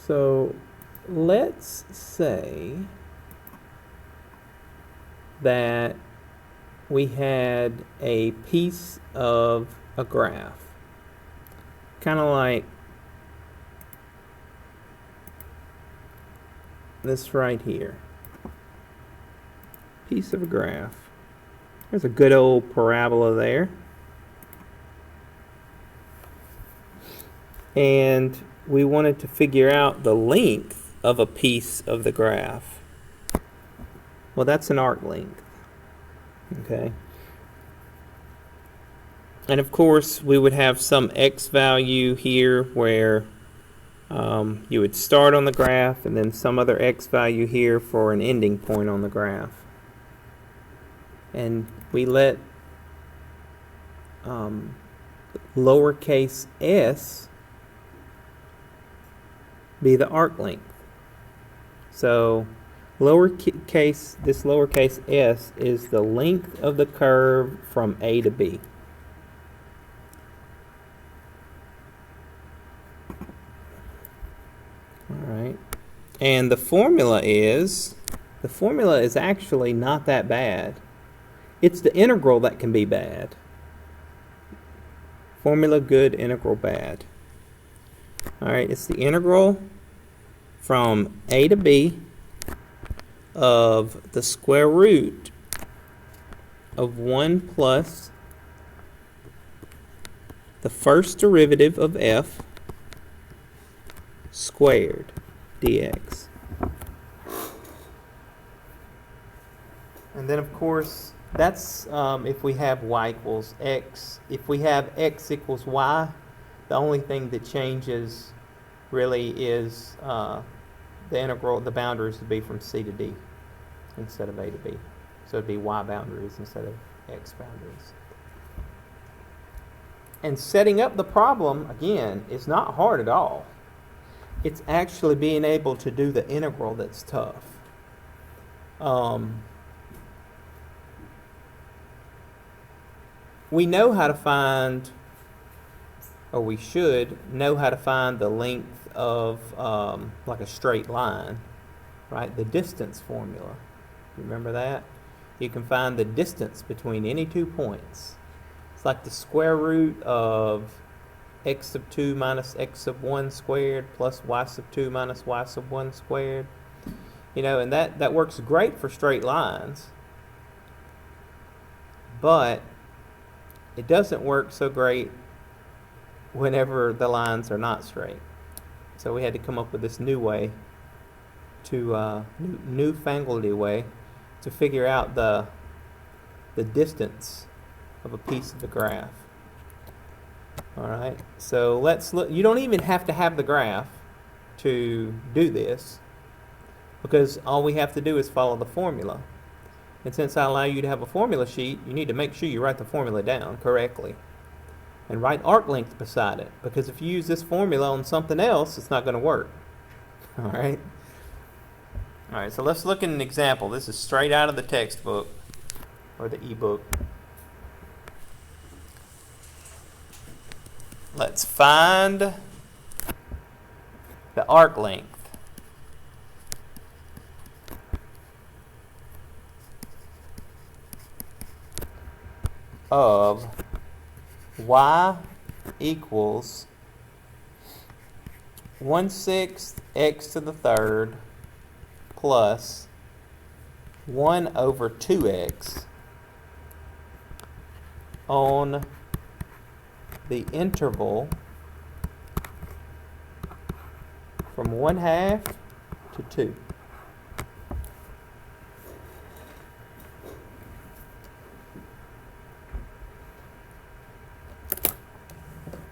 So let's say that we had a piece of a graph, kind of like this right here. Piece of a graph. There's a good old parabola there. And we wanted to figure out the length of a piece of the graph. Well, that's an arc length. Okay. And of course, we would have some x value here where you would start on the graph, and then some other x value here for an ending point on the graph. And we let lowercase s be the arc length. So this lowercase s is the length of the curve from A to B. Alright. And the formula is actually not that bad. It's the integral that can be bad. Formula good, integral bad. Alright, it's the integral from A to B of the square root of 1 plus the first derivative of f squared dx. And then of course that's if we have y equals x. If we have x equals y, the only thing that changes really is the integral, the boundaries would be from c to d instead of a to b. So it'd be y boundaries instead of x boundaries. And setting up the problem, again, is not hard at all. It's actually being able to do the integral that's tough. We know how to find, or we should know how to find the length of like a straight line, right? The distance formula. Remember that? You can find the distance between any 2 points. It's like the square root of x sub 2 minus x sub 1 squared plus y sub 2 minus y sub 1 squared. You know, and that works great for straight lines. But it doesn't work so great whenever the lines are not straight. So we had to come up with this new way to newfangled way to figure out the distance of a piece of the graph. All right. So let's look. You don't even have to have the graph to do this, because all we have to do is follow the formula. And since I allow you to have a formula sheet, you need to make sure you write the formula down correctly. And write arc length beside it, because if you use this formula on something else, it's not going to work. All right? All right, so let's look at an example. This is straight out of the textbook, or the ebook. Let's find the arc length of y equals 1/6 x to the third plus 1 over 2x on the interval from 1/2 to 2.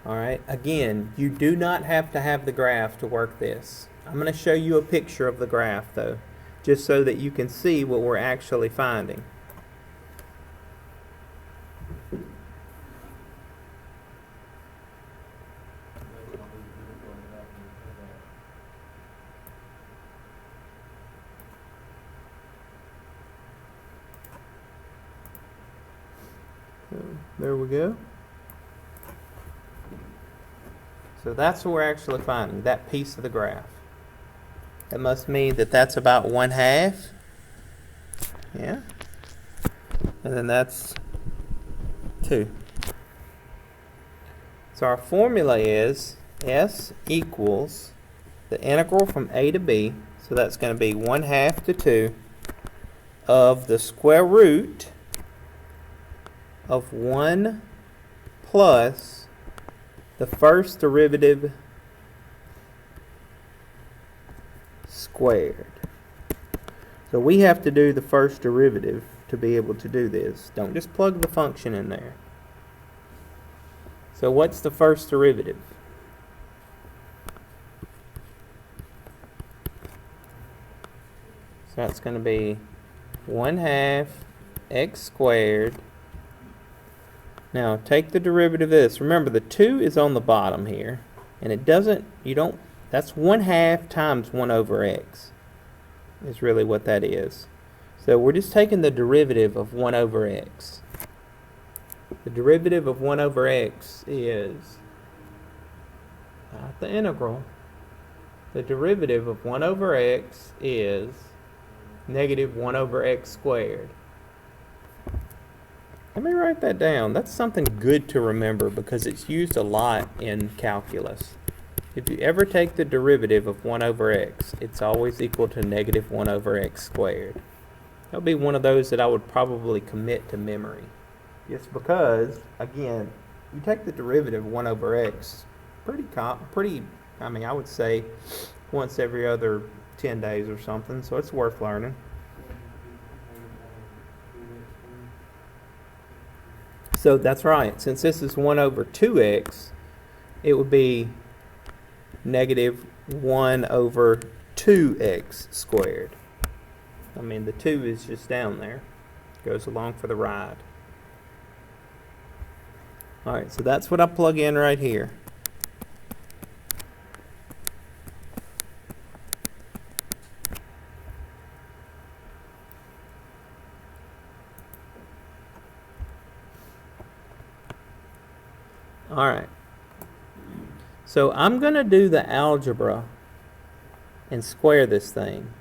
Alright, again, you do not have to have the graph to work this. I'm going to show you a picture of the graph though, just so that you can see what we're actually finding. So, there we go. So that's what we're actually finding, that piece of the graph. That must mean that that's about 1/2. Yeah. And then that's 2. So our formula is S equals the integral from a to b, so that's going to be 1/2 to 2 of the square root of 1 plus the first derivative squared. So we have to do the first derivative to be able to do this. Don't just plug the function in there. So what's the first derivative? So that's going to be 1/2 x squared. Now take the derivative of this. Remember, the 2 is on the bottom here, and it doesn't, that's 1/2 times 1 over x is really what that is. So we're just taking the derivative of 1 over x. The derivative of 1 over x is not the integral. The derivative of 1 over x is negative 1 over x squared. Let me write that down. That's something good to remember because it's used a lot in calculus. If you ever take the derivative of 1 over x, it's always equal to negative 1 over x squared. That'll be one of those that I would probably commit to memory. Just because, again, you take the derivative of 1 over x I would say once every other 10 days or something, so it's worth learning. So that's right. Since this is 1 over 2x, it would be negative 1 over 2x squared. I mean, the 2 is just down there. Goes along for the ride. Alright, so that's what I plug in right here. Alright. So I'm going to do the algebra and square this thing.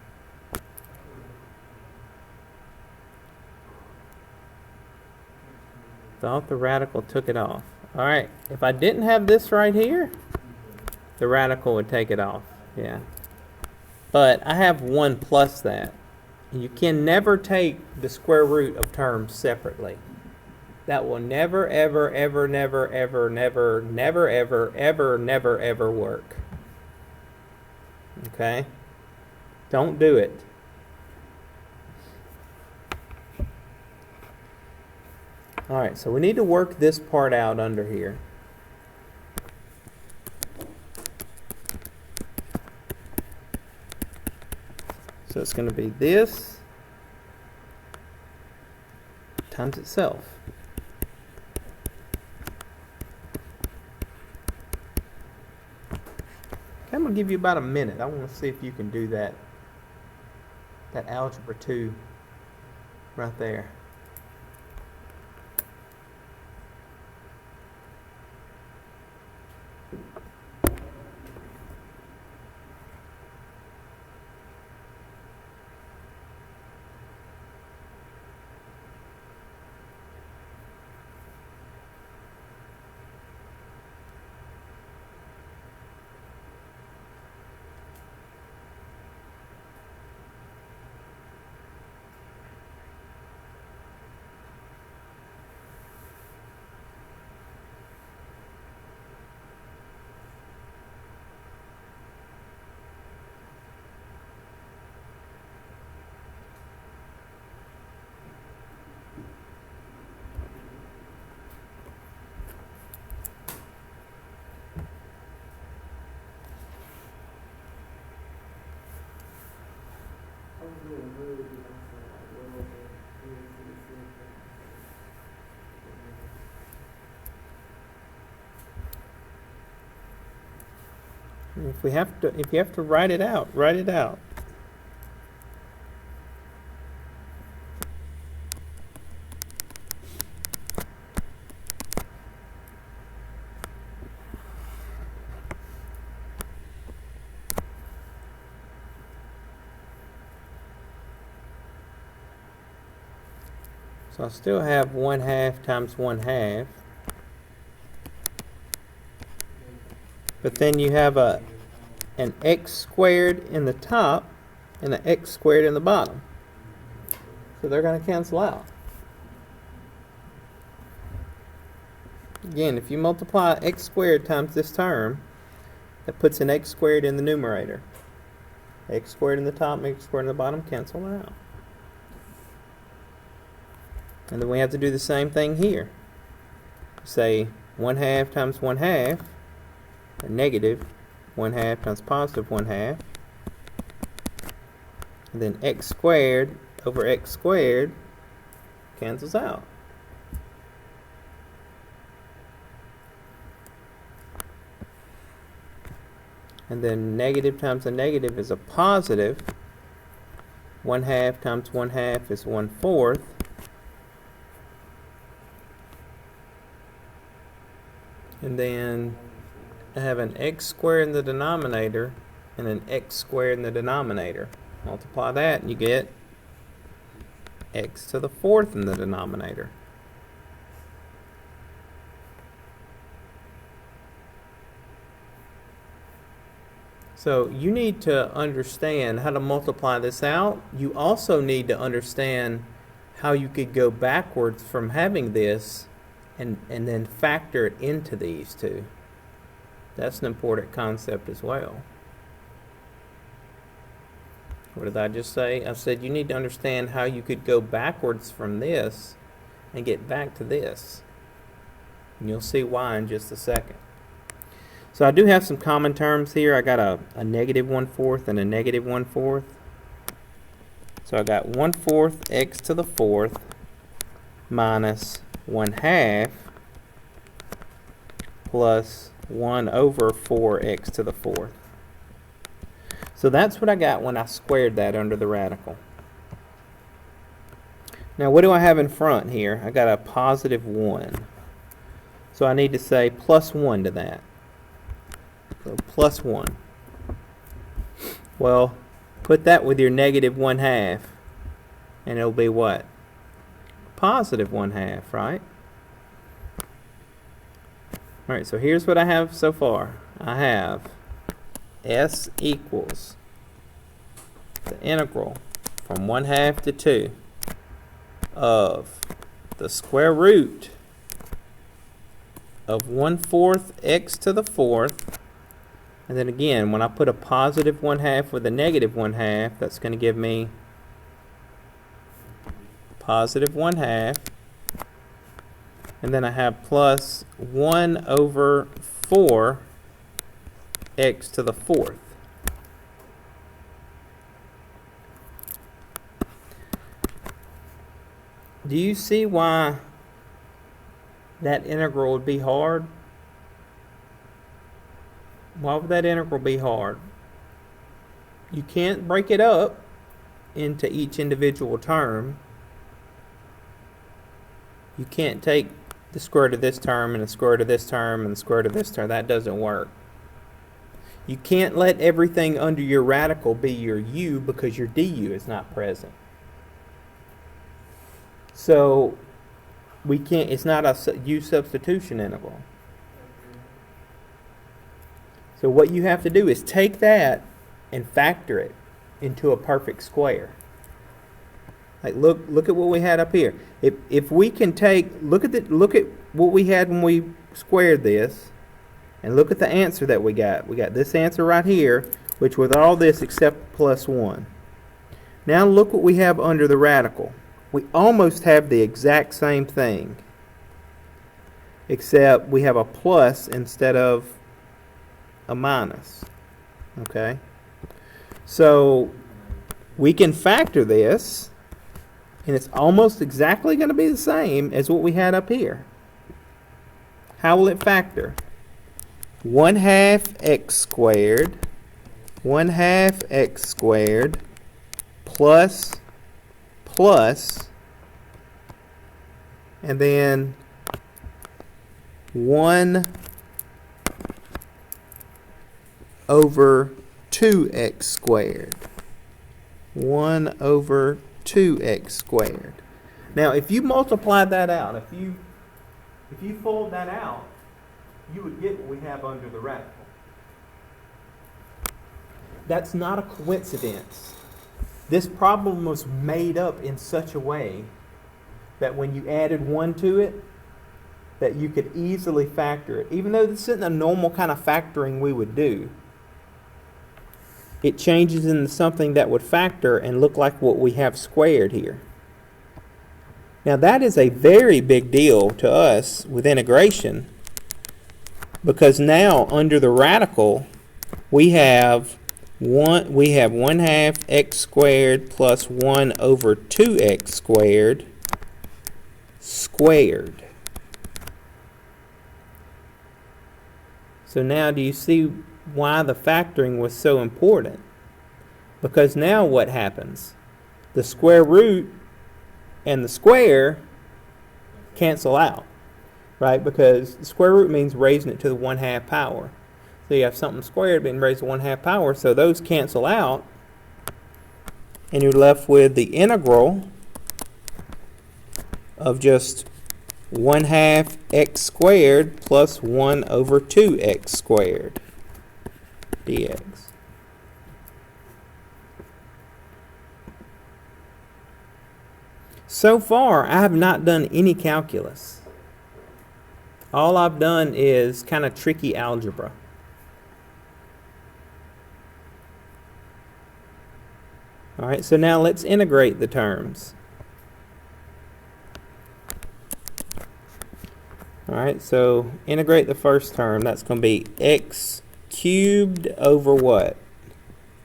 Thought the radical took it off. Alright, if I didn't have this right here, the radical would take it off. Yeah. But I have 1 plus that. You can never take the square root of terms separately. That will never, ever, ever, never, ever, never, never, ever, ever, never, ever work. Okay? Don't do it. Alright, so we need to work this part out under here. So it's going to be this times itself. Okay, I'm going to give you about a minute. I want to see if you can do that algebra 2 right there. If you have to write it out, write it out. So I'll still have 1/2 times 1/2. But then you have an x squared in the top and an x squared in the bottom. So they're going to cancel out. Again, if you multiply x squared times this term, that puts an x squared in the numerator. X squared in the top and x squared in the bottom cancel out. And then we have to do the same thing here. Say 1/2 times 1/2, or negative 1/2 times positive 1/2. And then x squared over x squared cancels out. And then negative times a negative is a positive. 1/2 times 1/2 is 1/4. And then I have an x squared in the denominator and an x squared in the denominator. Multiply that and you get x to the 4th in the denominator. So you need to understand how to multiply this out. You also need to understand how you could go backwards from having this and then factor it into these two. That's an important concept as well. What did I just say? I said you need to understand how you could go backwards from this and get back to this. And you'll see why in just a second. So I do have some common terms here. I got a negative 1/4 and a negative 1/4. So I got 1/4 x to the 4th minus 1/2 plus 1/4x to the 4th. So that's what I got when I squared that under the radical. Now what do I have in front here? I got a positive 1. So I need to say plus 1 to that. So plus 1. Well, put that with your negative 1/2 and it'll be what? Positive 1/2, right? Alright, so here's what I have so far. I have s equals the integral from 1/2 to 2 of the square root of 1/4 x to the 4th. And then again, when I put a positive 1/2 with a negative 1/2, that's going to give me positive 1/2. And then I have plus 1/4 x to the 4th. Do you see why that integral would be hard? Why would that integral be hard? You can't break it up into each individual term. You can't take the square root of this term and the square root of this term and the square root of this term. That doesn't work. You can't let everything under your radical be your u because your du is not present. So we can't, it's not a u substitution integral. So what you have to do is take that and factor it into a perfect square. Like look at what we had up here. If we can take look at what we had when we squared this, and look at the answer that we got. We got this answer right here, which with all this except plus 1. Now look what we have under the radical. We almost have the exact same thing, except we have a plus instead of a minus. Okay? So we can factor this, and it's almost exactly going to be the same as what we had up here. How will it factor? 1/2 x squared, 1/2 x squared, plus, and then 1/2x squared. 1/2x squared. Now, if you multiply that out, if you fold that out, you would get what we have under the radical. That's not a coincidence. This problem was made up in such a way that when you added 1 to it, that you could easily factor it. Even though this isn't a normal kind of factoring we would do, it changes into something that would factor and look like what we have squared here. Now that is a very big deal to us with integration, because now under the radical we have 1/2 x squared plus 1 over 2x squared squared. So now do you see why the factoring was so important? Because now what happens? The square root and the square cancel out, right? Because the square root means raising it to the 1/2 power. So you have something squared being raised to 1/2 power, so those cancel out, and you're left with the integral of just 1/2 x squared plus 1 over 2x squared dx. So far, I have not done any calculus. All I've done is kind of tricky algebra. All right, so now let's integrate the terms. All right, so integrate the first term. That's going to be x cubed over what?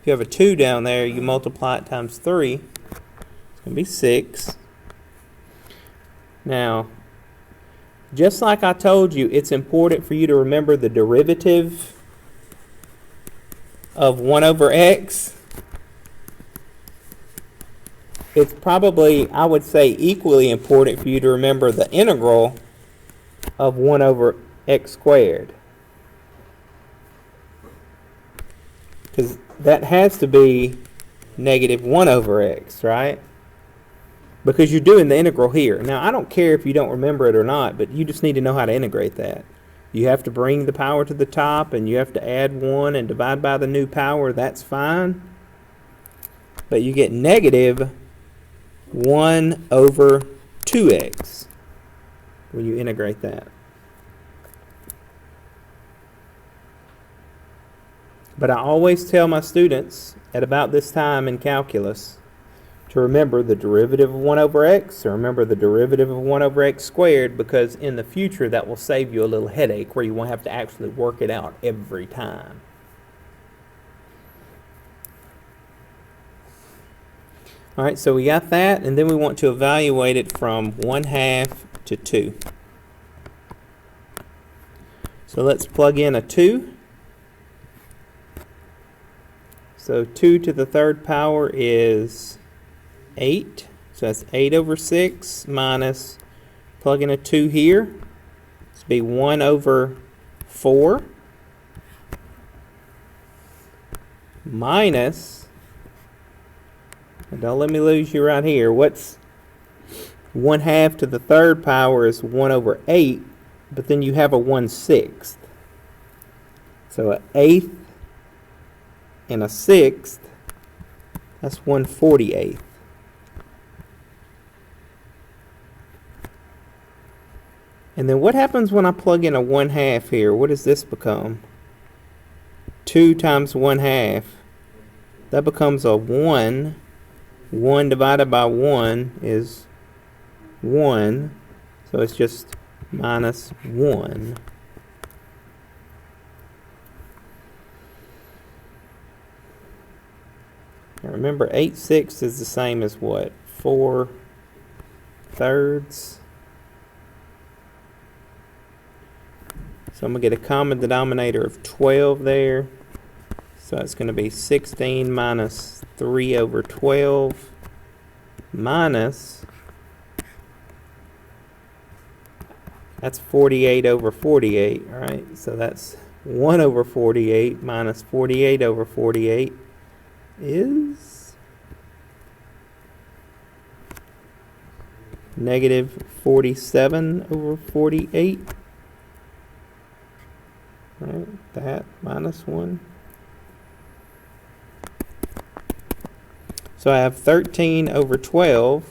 If you have a 2 down there, you multiply it times 3. It's going to be 6. Now, just like I told you, it's important for you to remember the derivative of 1 over x. It's probably, I would say, equally important for you to remember the integral of 1 over x squared. Because that has to be negative 1 over x, right? Because you're doing the integral here. Now, I don't care if you don't remember it or not, but you just need to know how to integrate that. You have to bring the power to the top, and you have to add 1 and divide by the new power. That's fine. But you get negative 1 over 2x when you integrate that. But I always tell my students at about this time in calculus to remember the derivative of 1 over x, or remember the derivative of 1 over x squared, because in the future that will save you a little headache where you won't have to actually work it out every time. All right, so we got that, and then we want to evaluate it from 1/2 to 2. So let's plug in a 2. So 2 to the 3rd power is 8. So that's 8 over 6 minus, plug in a 2 here. This will be 1 over 4 minus, don't let me lose you right here. What's 1/2 to the 3rd power is 1 over 8, but then you have a 1/6. So an 1/8 and a 1/6, that's 1/48. And then what happens when I plug in a 1/2 here? What does this become? 2 times 1/2. That becomes a 1. 1 divided by 1 is 1. So it's just minus 1. Now remember, 8/6 is the same as what? 4/3. So I'm going to get a common denominator of 12 there. So it's going to be 16 minus 3 over 12 minus, that's 48 over 48, all right? So that's 1 over 48 minus 48 over 48 is negative 47 over 48. Right, that minus 1. So I have 13 over 12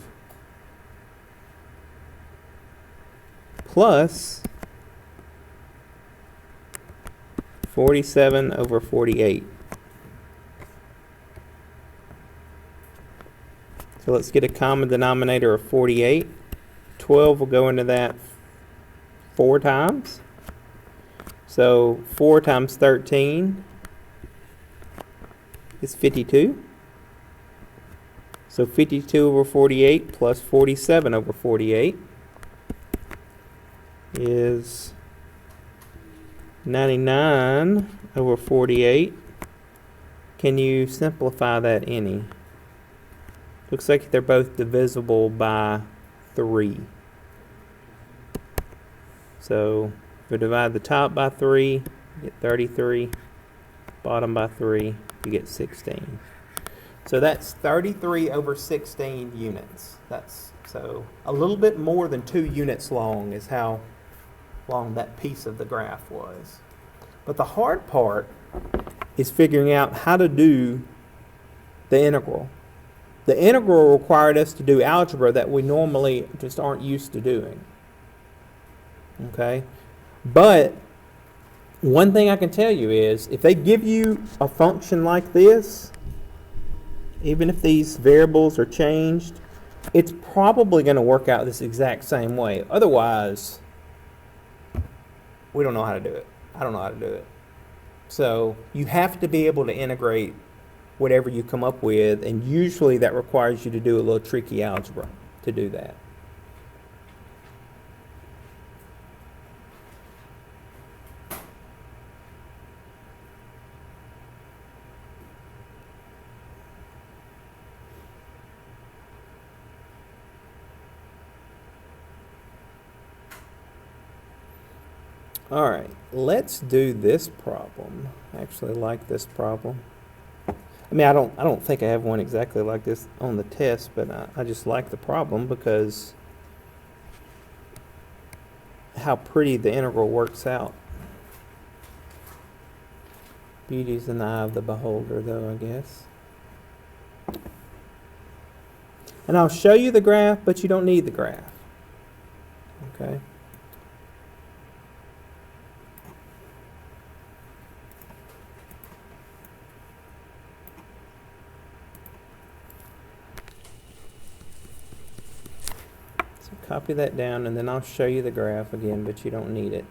plus 47 over 48. So let's get a common denominator of 48. 12 will go into that 4 times. So 4 times 13 is 52. So 52 over 48 plus 47 over 48 is 99 over 48. Can you simplify that any? Looks like they're both divisible by 3. So if we divide the top by 3, you get 33. Bottom by 3, you get 16. So that's 33 over 16 units. That's so a little bit more than 2 units long is how long that piece of the graph was. But the hard part is figuring out how to do the integral. The integral required us to do algebra that we normally just aren't used to doing. Okay? But one thing I can tell you is if they give you a function like this, even if these variables are changed, it's probably going to work out this exact same way. Otherwise, we don't know how to do it. I don't know how to do it. So you have to be able to integrate whatever you come up with, and usually that requires you to do a little tricky algebra to do that. All right, let's do this problem. I actually like this problem. I mean, I don't think I have one exactly like this on the test, but I just like the problem because how pretty the integral works out. Beauty's in the eye of the beholder, though, I guess. And I'll show you the graph, but you don't need the graph. Okay? Copy that down, and then I'll show you the graph again, but you don't need it.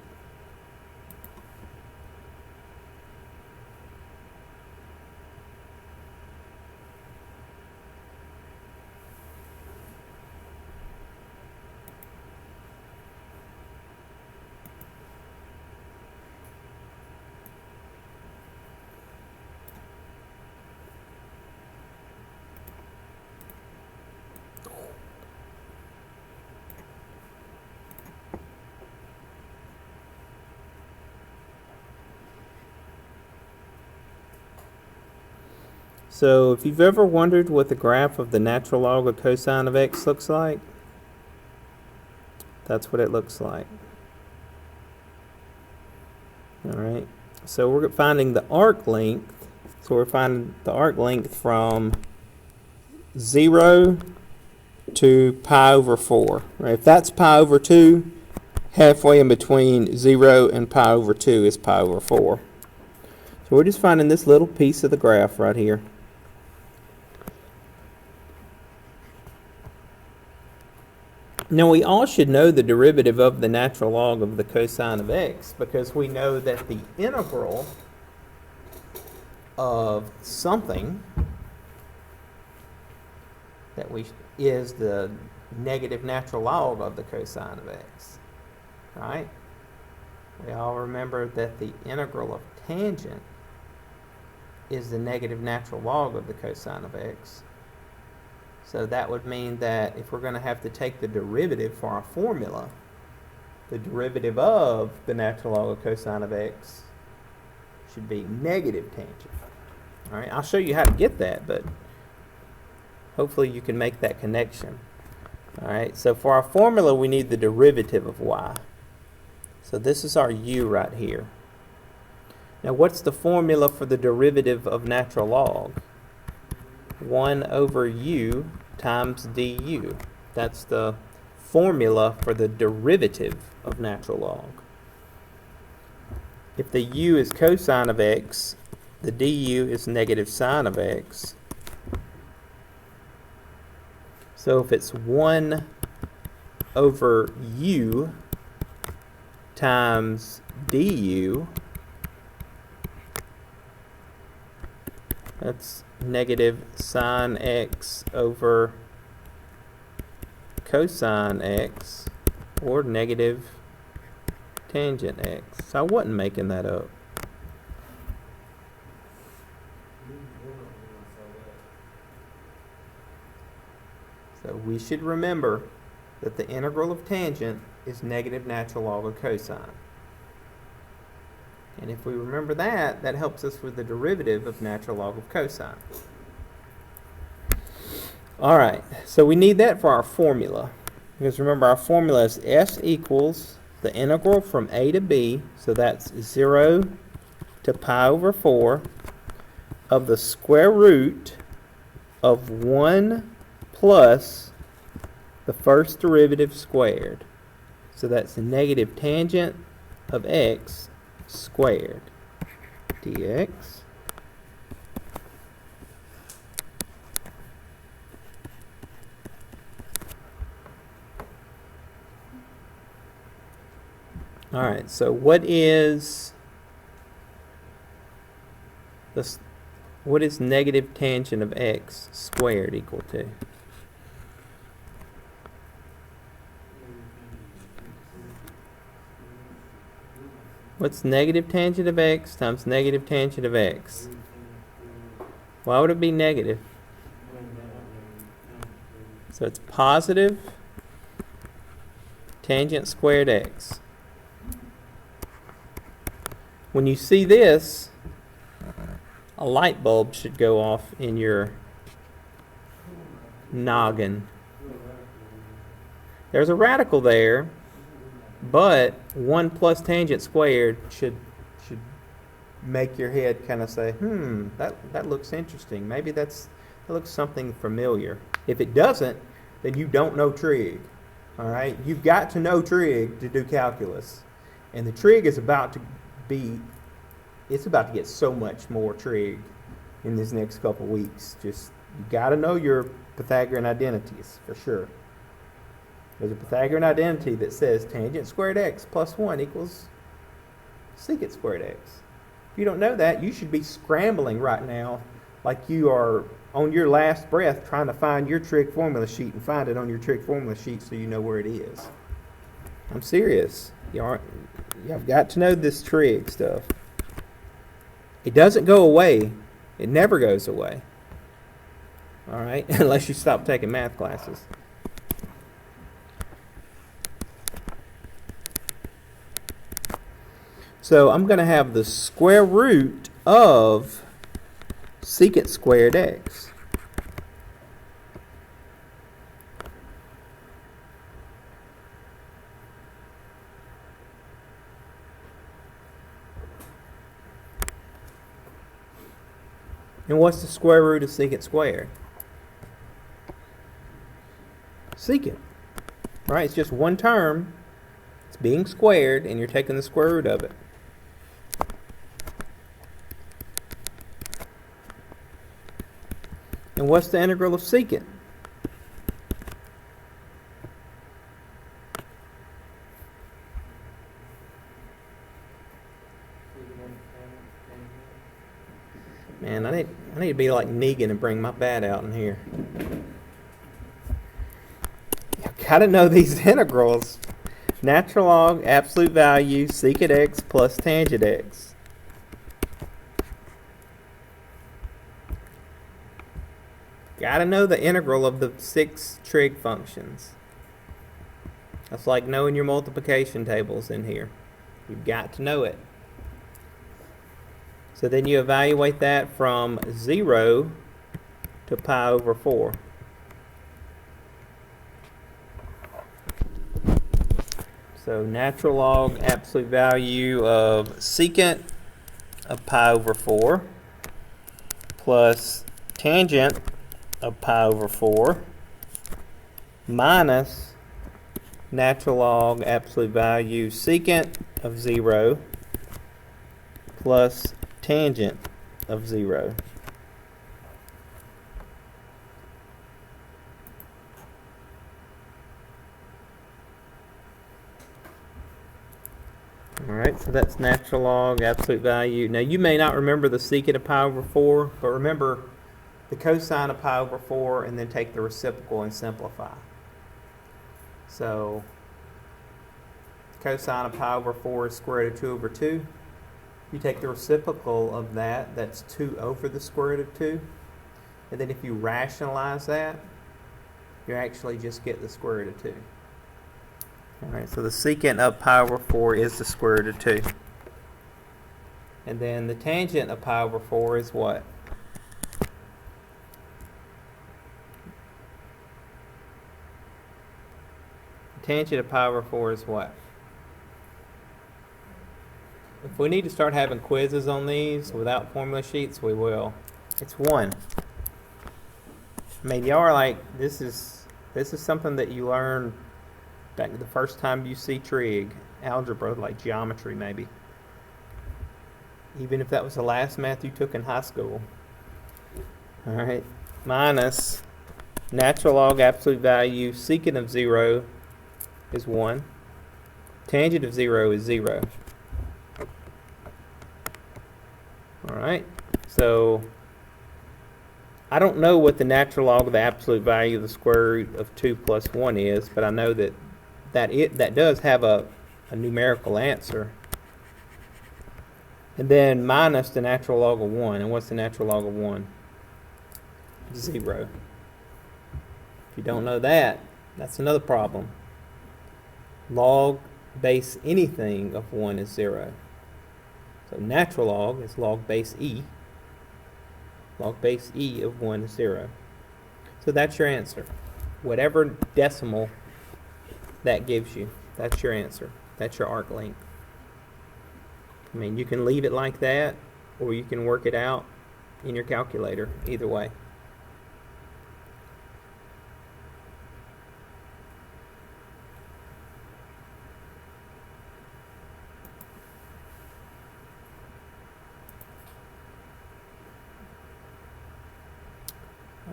So if you've ever wondered what the graph of the natural log of cosine of x looks like, that's what it looks like. All right. So we're finding the arc length. So we're finding the arc length from 0 to pi over 4. Right? If that's pi over 2, halfway in between 0 and pi over 2 is pi over 4. So we're just finding this little piece of the graph right here. Now we all should know the derivative of the natural log of the cosine of x because we know that the integral of something that is the negative natural log of the cosine of x, right? We all remember that the integral of tangent is the negative natural log of the cosine of x. So that would mean that if we're going to have to take the derivative for our formula, the derivative of the natural log of cosine of x should be negative tangent. All right, I'll show you how to get that, but hopefully you can make that connection. Alright, so for our formula we need the derivative of y. So this is our u right here. Now what's the formula for the derivative of natural log? 1 over u times du. That's the formula for the derivative of natural log. If the u is cosine of x, the du is negative sine of x. So if it's 1 over u times du, that's negative sine x over cosine x, or negative tangent x. So I wasn't making that up. So we should remember that the integral of tangent is negative natural log of cosine. And if we remember that, that helps us with the derivative of natural log of cosine. Alright, so we need that for our formula. Because remember, our formula is s equals the integral from a to b, so that's 0 to pi over 4, of the square root of 1 plus the first derivative squared. So that's the negative tangent of x squared dx. Alright, so what is negative tangent of x squared equal to? What's negative tangent of x times negative tangent of x? Why would it be negative? So it's positive tangent squared x. When you see this, a light bulb should go off in your noggin. There's a radical there, but 1 plus tangent squared should make your head kind of say, that looks interesting. Maybe that looks something familiar. If it doesn't, then you don't know trig. All right, you've got to know trig to do calculus, and the trig is about to get so much more trig in these next couple weeks. Just, you got to know your Pythagorean identities for sure. There's a Pythagorean identity that says tangent squared x plus 1 equals secant squared x. If you don't know that, you should be scrambling right now like you are on your last breath trying to find your trig formula sheet and find it on your trig formula sheet so you know where it is. I'm serious. You've got to know this trig stuff. It doesn't go away. It never goes away. All right, unless you stop taking math classes. So I'm going to have the square root of secant squared x. And what's the square root of secant squared? Secant. Right? It's just one term. It's being squared, and you're taking the square root of it. And what's the integral of secant? Man, I need to be like Negan and bring my bat out in here. You gotta know these integrals. Natural log, absolute value, secant x plus tangent x. Gotta know the integral of the 6 trig functions. That's like knowing your multiplication tables in here. You've got to know it. So then you evaluate that from 0 to pi over 4. So natural log absolute value of secant of pi over 4 plus tangent of pi over 4 minus natural log absolute value secant of 0 plus tangent of 0. Alright, so that's natural log absolute value. Now you may not remember the secant of pi over 4, but remember the cosine of pi over 4 and then take the reciprocal and simplify. So cosine of pi over 4 is square root of 2 over 2. You take the reciprocal of that, that's 2 over the square root of 2. And then if you rationalize that, you actually just get the square root of 2. Alright, so the secant of pi over 4 is the square root of 2. And then the tangent of pi over 4 is what? The tangent of pi over 4 is what? If we need to start having quizzes on these without formula sheets, we will. It's 1. I mean, y'all are like, this is something that you learn back the first time you see trig, algebra, like geometry maybe. Even if that was the last math you took in high school. Alright, minus natural log absolute value, secant of 0 is 1. Tangent of 0 is 0. Alright, so I don't know what the natural log of the absolute value of the square root of 2 plus 1 is, but I know that does have a numerical answer. And then minus the natural log of 1. And what's the natural log of 1? 0. If you don't know that, that's another problem. Log base anything of 1 is 0. So natural log is log base e. Log base e of 1 is 0. So that's your answer. Whatever decimal that gives you, that's your answer. That's your arc length. I mean, you can leave it like that, or you can work it out in your calculator, either way.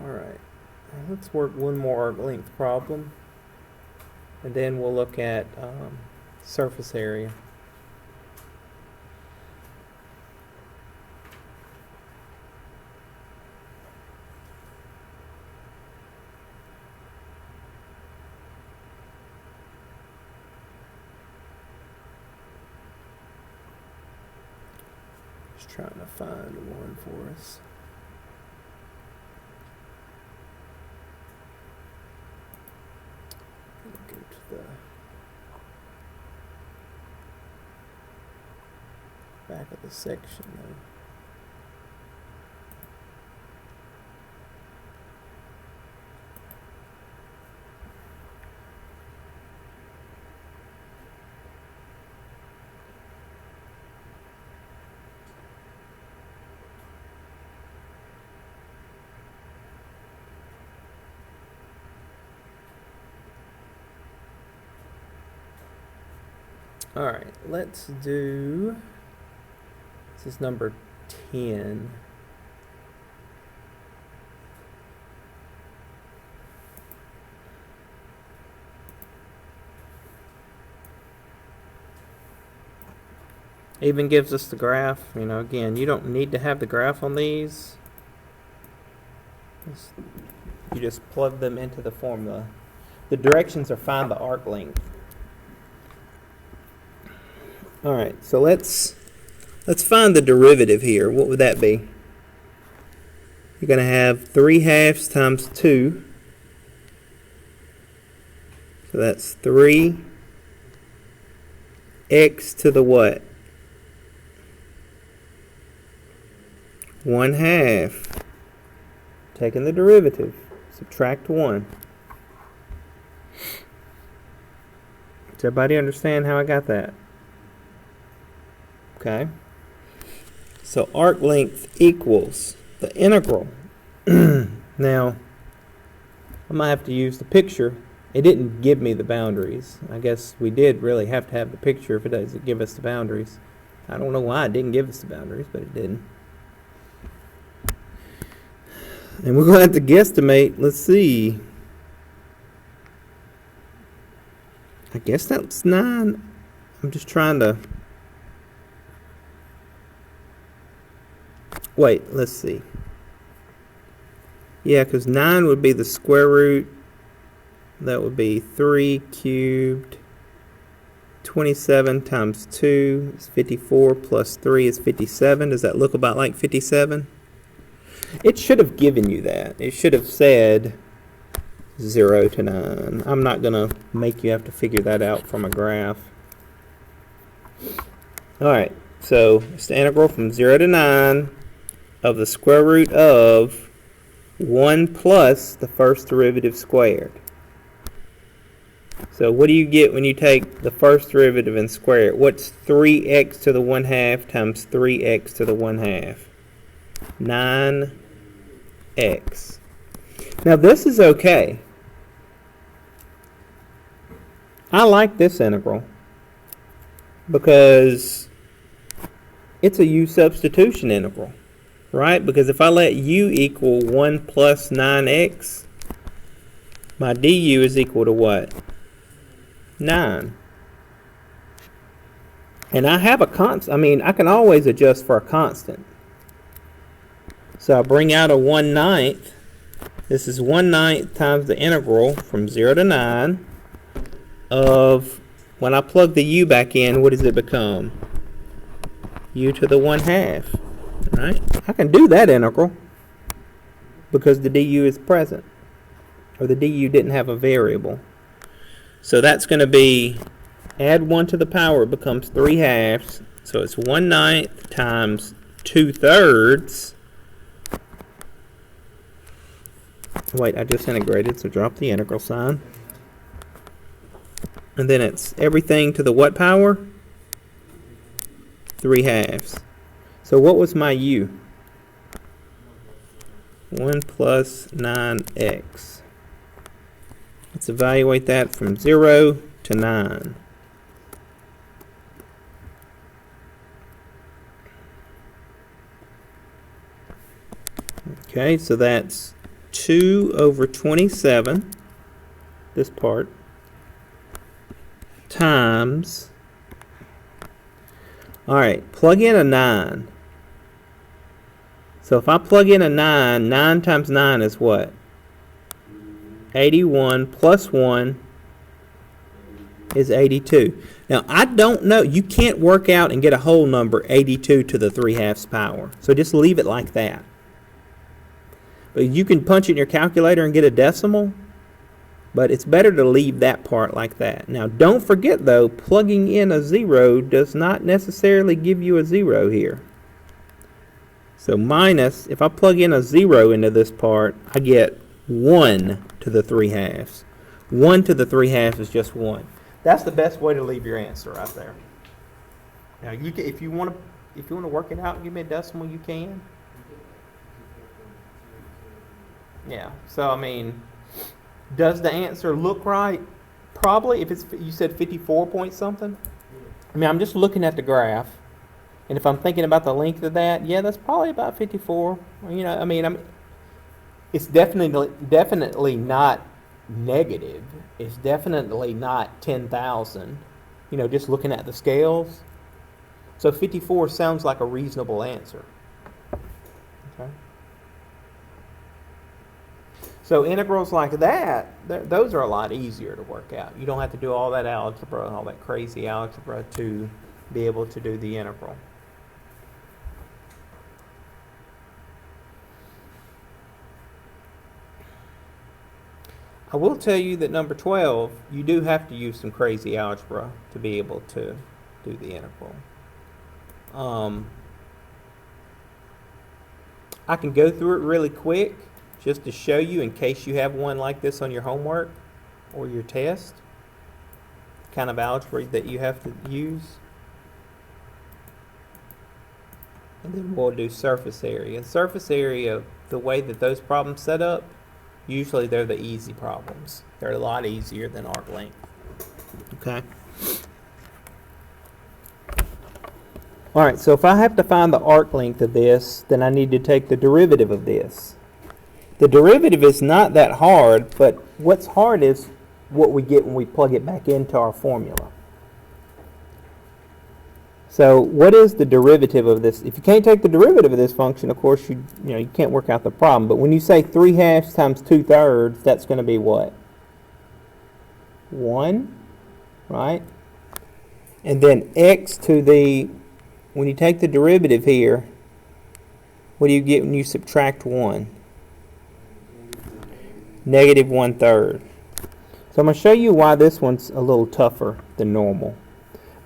Alright, let's work one more arc length problem, and then we'll look at surface area. Just trying to find one for us. Go to the back of the section though. Alright, let's do, this is number 10. Even gives us the graph. You know, again, you don't need to have the graph on these. You just plug them into the formula. The directions are find the arc length. Alright, so let's find the derivative here. What would that be? You're going to have 3/2 times 2. So that's 3 x to the what? 1/2. Taking the derivative. Subtract 1. Does everybody understand how I got that? Okay. So arc length equals the integral. Now, I might have to use the picture. It didn't give me the boundaries. I guess we did really have to have the picture if it doesn't give us the boundaries. I don't know why it didn't give us the boundaries, but it didn't. And we're going to have to guesstimate. Let's see. I guess that's 9. I'm just trying to... Wait, let's see. Yeah, because 9 would be the square root. That would be 3 cubed. 27 times 2 is 54 plus 3 is 57. Does that look about like 57? It should have given you that. It should have said 0 to 9. I'm not going to make you have to figure that out from a graph. Alright, so it's the integral from 0 to 9 of the square root of 1 plus the first derivative squared. So what do you get when you take the first derivative and square it? What's 3x to the 1/2 times 3x to the 1/2? 9x. Now this is okay. I like this integral because it's a u substitution integral, right? Because if I let u equal 1 plus 9x, my du is equal to what? 9. And I have a constant. I mean, I can always adjust for a constant. So I bring out a 1/9. This is 1/9 times the integral from 0 to 9 of, when I plug the u back in, what does it become? U to the 1/2. Right? I can do that integral because the du is present, or the du didn't have a variable. So that's going to be, add 1 to the power, it becomes 3/2. So it's 1/9 times 2/3. Wait, I just integrated, so drop the integral sign. And then it's everything to the what power? 3/2. So what was my u? 1 plus 9x. Let's evaluate that from 0 to 9. Okay, so that's 2 over 27, this part, times, alright, plug in a 9. So if I plug in a 9, 9 times 9 is what? 81 plus 1 is 82. Now, I don't know. You can't work out and get a whole number 82 to the 3/2 power. So just leave it like that. But you can punch it in your calculator and get a decimal. But it's better to leave that part like that. Now, don't forget, though, plugging in a 0 does not necessarily give you a 0 here. So minus, if I plug in a 0 into this part, I get 1 to the 3/2. 1 to the 3/2 is just 1. That's the best way to leave your answer right there. Now, you can, if you want to work it out and give me a decimal, you can. Yeah. So I mean, does the answer look right? Probably. If it's, you said 54 point something. I mean, I'm just looking at the graph, and if I'm thinking about the length of that, yeah, that's probably about 54. You know, I mean, it's definitely not negative. It's definitely not 10,000. You know, just looking at the scales. So 54 sounds like a reasonable answer. Okay. So integrals like that, those are a lot easier to work out. You don't have to do all that algebra, all that crazy algebra to be able to do the integral. I will tell you that number 12, you do have to use some crazy algebra to be able to do the integral. I can go through it really quick just to show you in case you have one like this on your homework or your test. kind of algebra that you have to use. And then we'll do surface area. And surface area, the way that those problems set up, usually they're the easy problems. They're a lot easier than arc length. Okay? Alright, so if I have to find the arc length of this, then I need to take the derivative of this. The derivative is not that hard, but what's hard is what we get when we plug it back into our formula. So what is the derivative of this? If you can't take the derivative of this function, of course, you can't work out the problem. But when you say 3/2 times 2/3, that's going to be what? 1, right? And then x to the, when you take the derivative here, what do you get when you subtract 1? Negative 1/3. So I'm going to show you why this one's a little tougher than normal.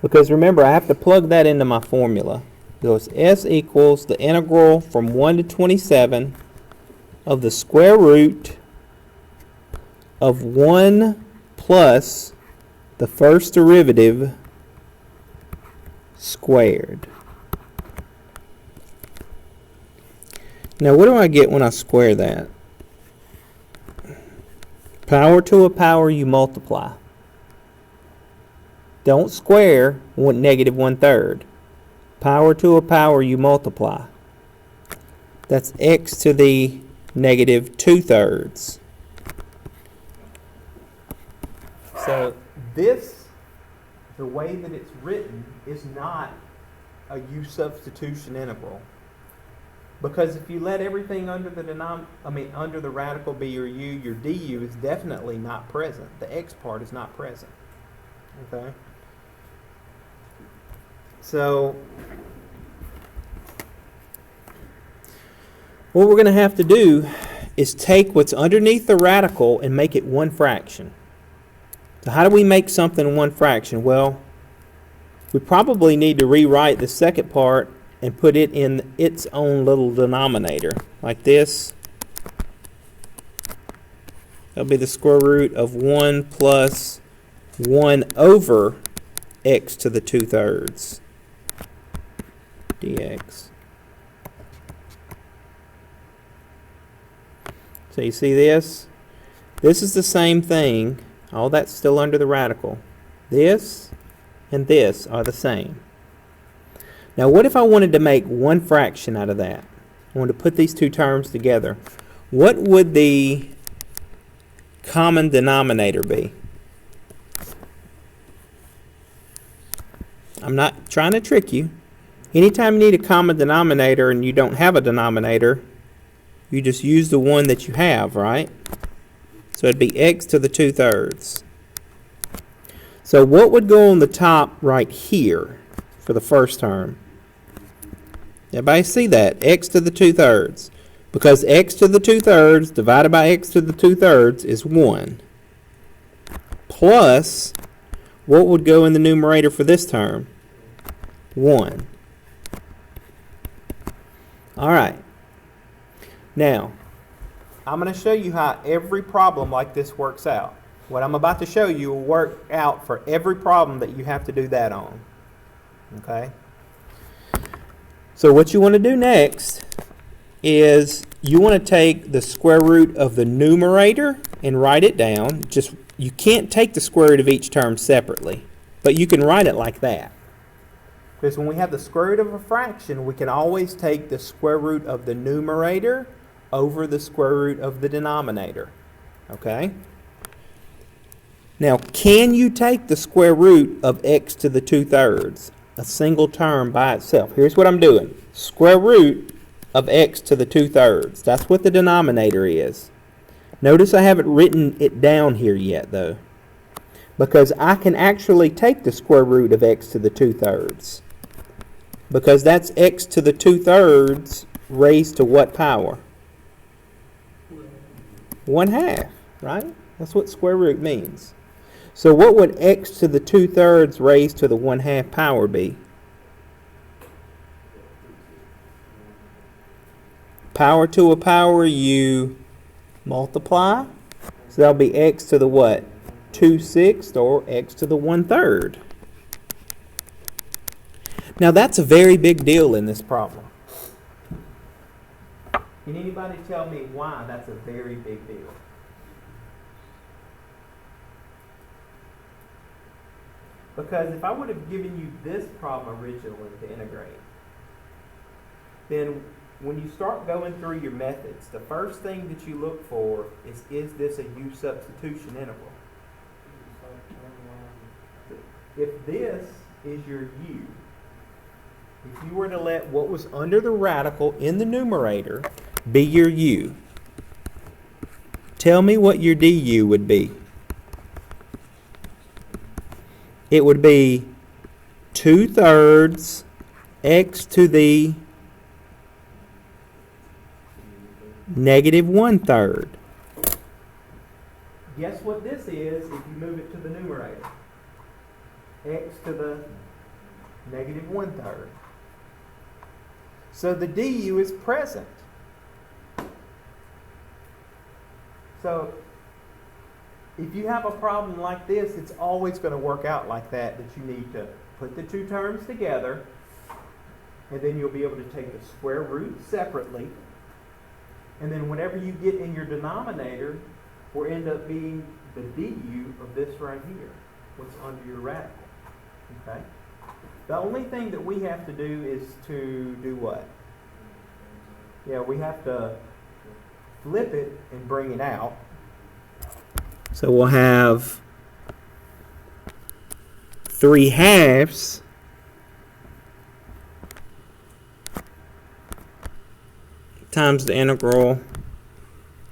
Because remember, I have to plug that into my formula. So it's s equals the integral from 1 to 27 of the square root of 1 plus the first derivative squared. Now what do I get when I square that? Power to a power, you multiply. Don't square negative 1/3. Power to a power, you multiply. That's x to the negative 2/3. So this, the way that it's written, is not a u substitution integral. Because if you let everything under the under the radical be your du is definitely not present. The x part is not present. Okay? So what we're going to have to do is take what's underneath the radical and make it one fraction. So how do we make something one fraction? Well, we probably need to rewrite the second part and put it in its own little denominator, like this. That'll be the square root of 1 plus 1 over x to the 2/3 dx. So you see this? This is the same thing. All that's still under the radical. This and this are the same. Now what if I wanted to make one fraction out of that? I wanted to put these two terms together. What would the common denominator be? I'm not trying to trick you. Anytime you need a common denominator and you don't have a denominator, you just use the one that you have, right? So it'd be x to the 2/3. So what would go on the top right here for the first term? Everybody see that? X to the 2/3. Because x to the 2/3 divided by x to the 2/3 is 1. Plus, what would go in the numerator for this term? 1. Alright. Now, I'm going to show you how every problem like this works out. What I'm about to show you will work out for every problem that you have to do that on. Okay? So what you want to do next is you want to take the square root of the numerator and write it down. You can't take the square root of each term separately, but you can write it like that. Because when we have the square root of a fraction, we can always take the square root of the numerator over the square root of the denominator. Okay? Now, can you take the square root of x to the 2/3, a single term by itself? Here's what I'm doing. Square root of x to the 2/3. That's what the denominator is. Notice I haven't written it down here yet, though, because I can actually take the square root of x to the 2/3, because that's x to the 2/3 raised to what power? 1/2, right? That's what square root means. So what would x to the 2/3 raised to the 1/2 power be? Power to a power, you multiply. So that'll be x to the what? 2/6 or x to the 1/3. Now that's a very big deal in this problem. Can anybody tell me why that's a very big deal? Because if I would have given you this problem originally to integrate, then when you start going through your methods, the first thing that you look for is this a U substitution interval? If this is your U, if you were to let what was under the radical in the numerator be your U, tell me what your du would be. It would be 2/3 x to the -1/3. Guess what this is if you move it to the numerator? X to the -1/3. So the du is present. So if you have a problem like this, it's always going to work out like that you need to put the two terms together, and then you'll be able to take the square root separately, and then whatever you get in your denominator will end up being the du of this right here, what's under your radical. Okay? The only thing that we have to do is to do what? Yeah, we have to flip it and bring it out. So we'll have 3/2 times the integral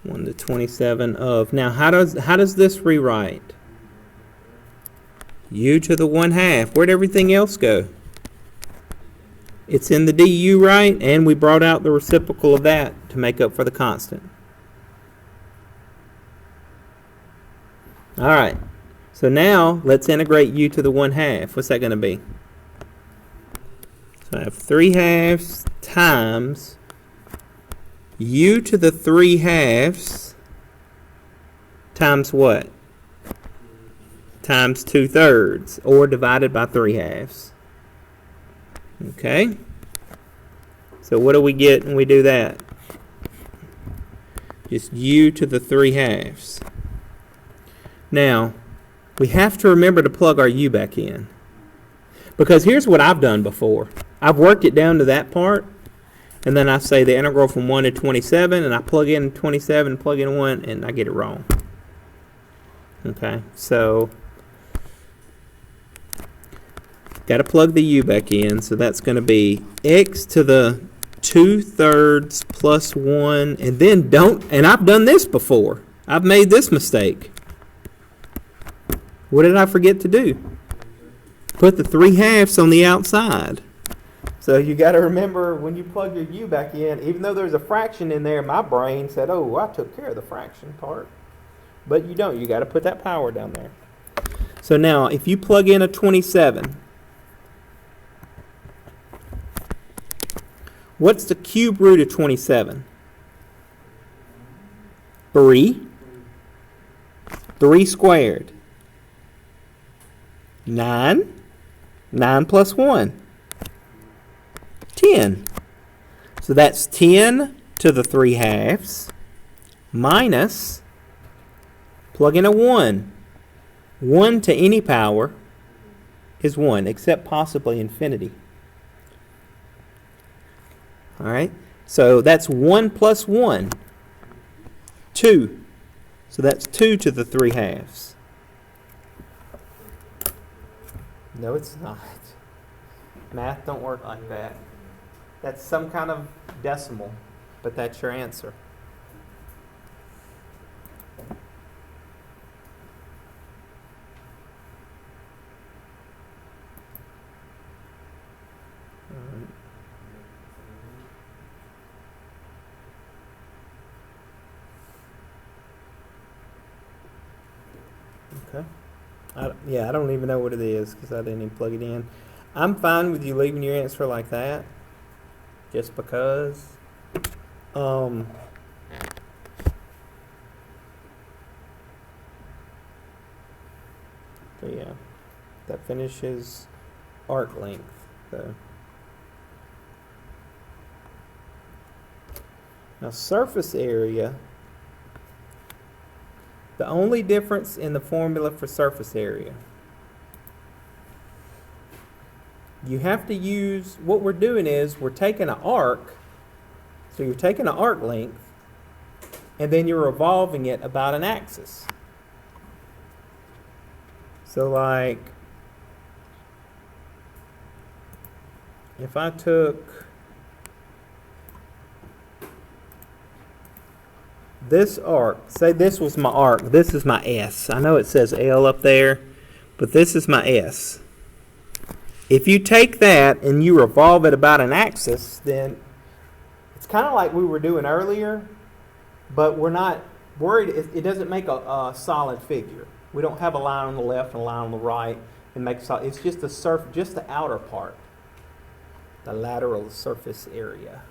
1 to 27 of. Now how does this rewrite? U to the 1/2. Where'd everything else go? It's in the du, right? And we brought out the reciprocal of that to make up for the constant. All right. So now let's integrate u to the 1/2. What's that going to be? So I have 3/2 times u to the 3/2 times what? Times 2/3, or divided by 3/2. Okay? So what do we get when we do that? Just u to the 3/2. Now, we have to remember to plug our u back in. Because here's what I've done before. I've worked it down to that part, and then I say the integral from 1 to 27, and I plug in 27, plug in 1, and I get it wrong. Okay, so got to plug the u back in, so that's going to be x to the 2/3 plus 1, and then and I've done this before. I've made this mistake. What did I forget to do? Put the 3/2 on the outside. So you got to remember when you plug your u back in, even though there's a fraction in there, my brain said, oh, I took care of the fraction part. But you don't. You got to put that power down there. So now, if you plug in a 27, what's the cube root of 27? 3. 3 squared. 9. 9 plus 1. 10. So that's 10 to the 3/2 minus, plug in a 1. 1 to any power is 1, except possibly infinity. All right, so that's 1 plus 1, 2. So that's 2 to the 3/2. No, it's not. Math don't work like that. That's some kind of decimal, but that's your answer. Okay. I don't even know what it is because I didn't even plug it in. I'm fine with you leaving your answer like that, just because. So yeah, that finishes arc length. So now surface area, the only difference in the formula for surface area, you have to use, what we're doing is we're taking an arc, so you're taking an arc length, and then you're revolving it about an axis. So like, if I took this arc, say this was my arc, this is my S. I know it says L up there, but this is my S. If you take that and you revolve it about an axis, then it's kind of like we were doing earlier, but we're not worried. It doesn't make a solid figure. We don't have a line on the left and a line on the right and make solid. It's just just the outer part, the lateral surface area.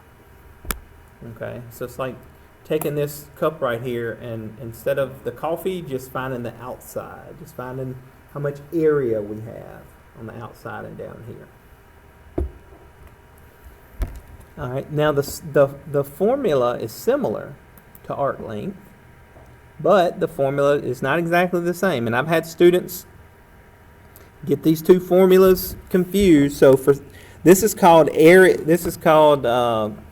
Okay, so it's like taking this cup right here, and instead of the coffee, just finding the outside, just finding how much area we have on the outside and down here. All right, now the formula is similar to arc length, but the formula is not exactly the same. And I've had students get these two formulas confused. So for this is called area. This is called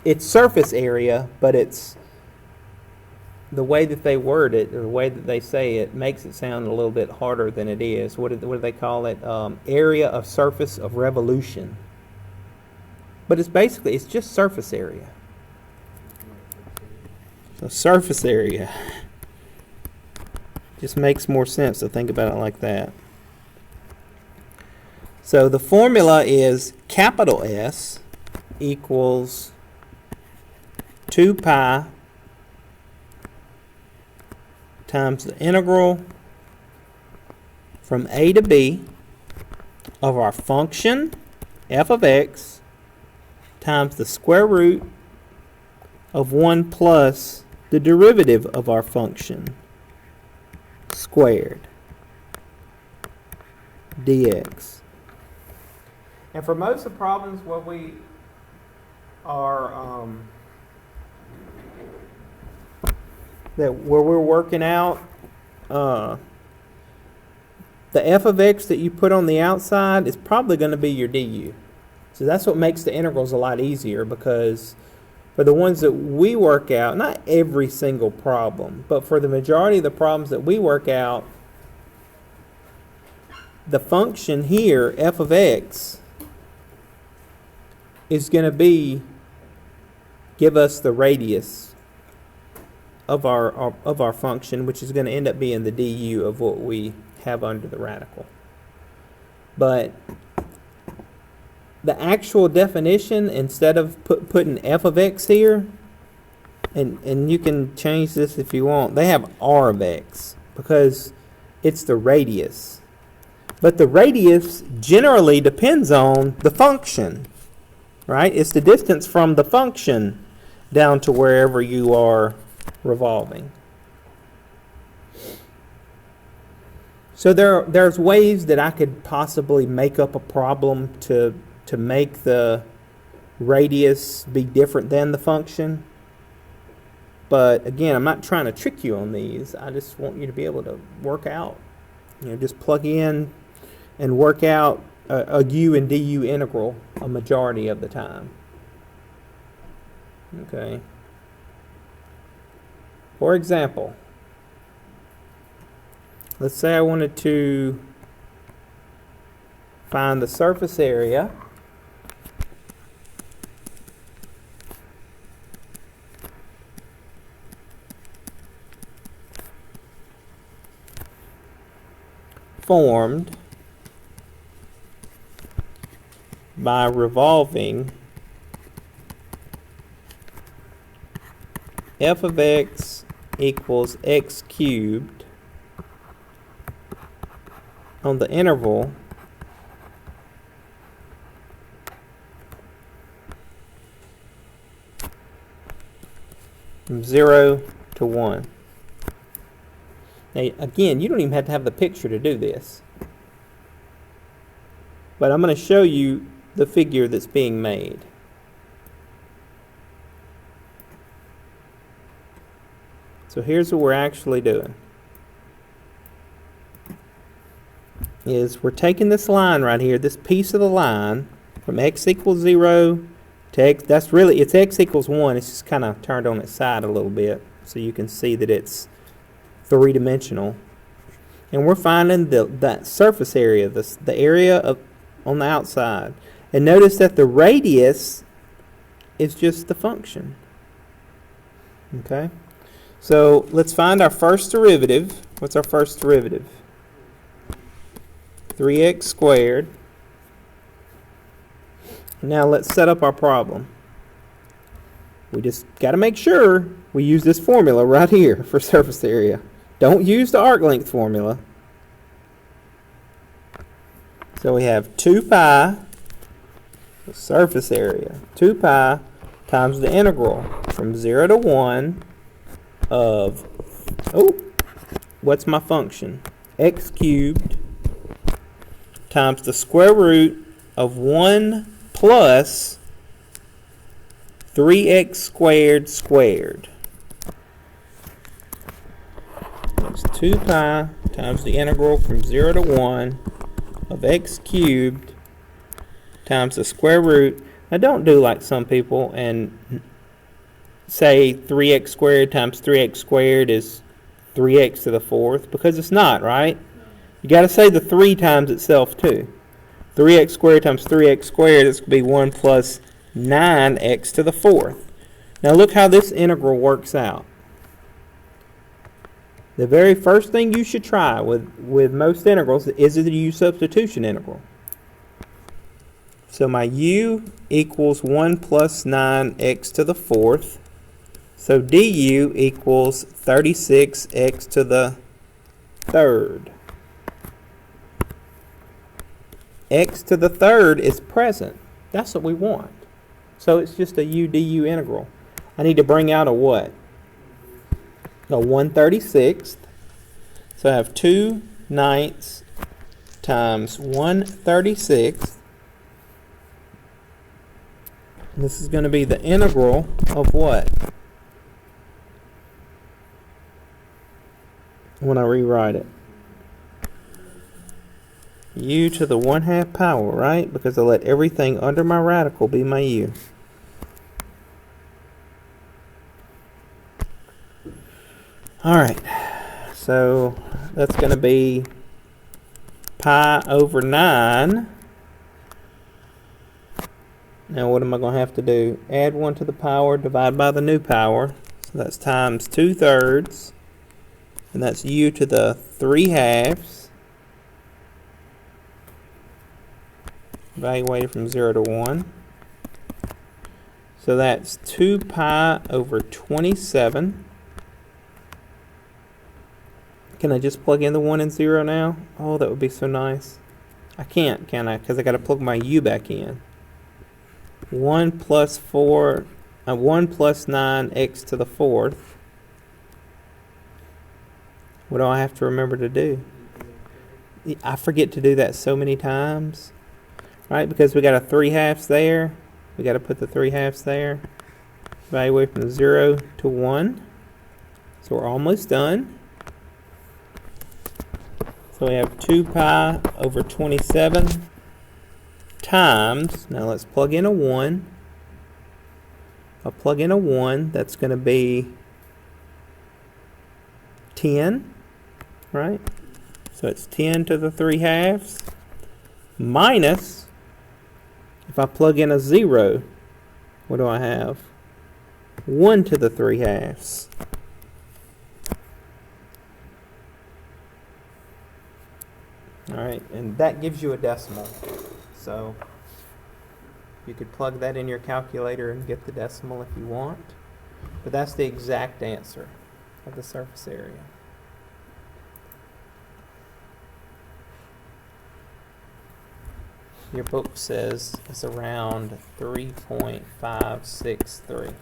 it's surface area, but it's the way that they word it, or the way that they say it, makes it sound a little bit harder than it is. What do they call it? Area of surface of revolution. But it's basically, it's just surface area. So surface area just makes more sense to think about it like that. So the formula is capital S equals 2 pi times the integral from a to b of our function f of x times the square root of 1 plus the derivative of our function squared dx. And for most of the problems where we are where we're working out the f of x that you put on the outside is probably going to be your du. So that's what makes the integrals a lot easier, because for the ones that we work out, not every single problem, but for the majority of the problems that we work out, the function here, f of x, is going to give us the radius of our function, which is going to end up being the du of what we have under the radical. But the actual definition, instead of putting f of x here, and you can change this if you want, they have r of x because it's the radius. But the radius generally depends on the function, right? It's the distance from the function down to wherever you are revolving. So there's ways that I could possibly make up a problem to make the radius be different than the function. But again, I'm not trying to trick you on these. I just want you to be able to work out, just plug in and work out a u and du integral a majority of the time. Okay. For example, let's say I wanted to find the surface area formed by revolving f of x equals x cubed on the interval from 0 to 1. Now, again, you don't even have to have the picture to do this. but I'm going to show you the figure that's being made. So here's what we're actually doing. Is we're taking this line right here, this piece of the line, from x equals 0 to x, that's really, it's x equals 1, it's just kind of turned on its side a little bit, so you can see that it's three-dimensional. And we're finding that surface area, the area on the outside. And notice that the radius is just the function. Okay? So let's find our first derivative. What's our first derivative? 3x squared. Now let's set up our problem. We just got to make sure we use this formula right here for surface area. Don't use the arc length formula. So we have 2 pi, the surface area, 2 pi times the integral from 0 to 1 of, what's my function? X cubed times the square root of 1 plus 3x squared squared. That's 2 pi times the integral from 0 to 1 of x cubed times the square root. Now don't do like some people and say 3x squared times 3x squared is 3x to the 4th, because it's not, right? You got to say the 3 times itself too. 3x squared times 3x squared is going to be 1 plus 9x to the 4th. Now look how this integral works out. The very first thing you should try with most integrals is the u substitution integral. So my u equals 1 plus 9x to the 4th. So du equals 36x to the 3rd. X to the 3rd is present. That's what we want. So it's just a u du integral. I need to bring out a what? A 1/36. So I have 2/9 times 1/36. This is going to be the integral of what? When I rewrite it. U to the 1/2 power, right? Because I let everything under my radical be my u. Alright, so that's going to be pi over 9. Now what am I going to have to do? Add 1 to the power, divide by the new power. So that's times 2/3. And that's u to the 3/2. Evaluated from 0 to 1. So that's 2 pi over 27. Can I just plug in the 1 and 0 now? Oh, that would be so nice. I can't, can I? Because I got to plug my u back in. 1 plus 9x to the 4th. What do I have to remember to do? I forget to do that so many times. Right, because we got a 3/2 there. We got to put the 3/2 there. Evaluate from 0 to 1. So we're almost done. So we have 2 pi over 27 times, now let's plug in a 1. I'll plug in a 1, that's going to be 10, right? So it's 10 to the 3/2 minus, if I plug in a 0, what do I have? 1 to the 3/2. Alright, and that gives you a decimal. So you could plug that in your calculator and get the decimal if you want. But that's the exact answer of the surface area. Your book says it's around 3.563.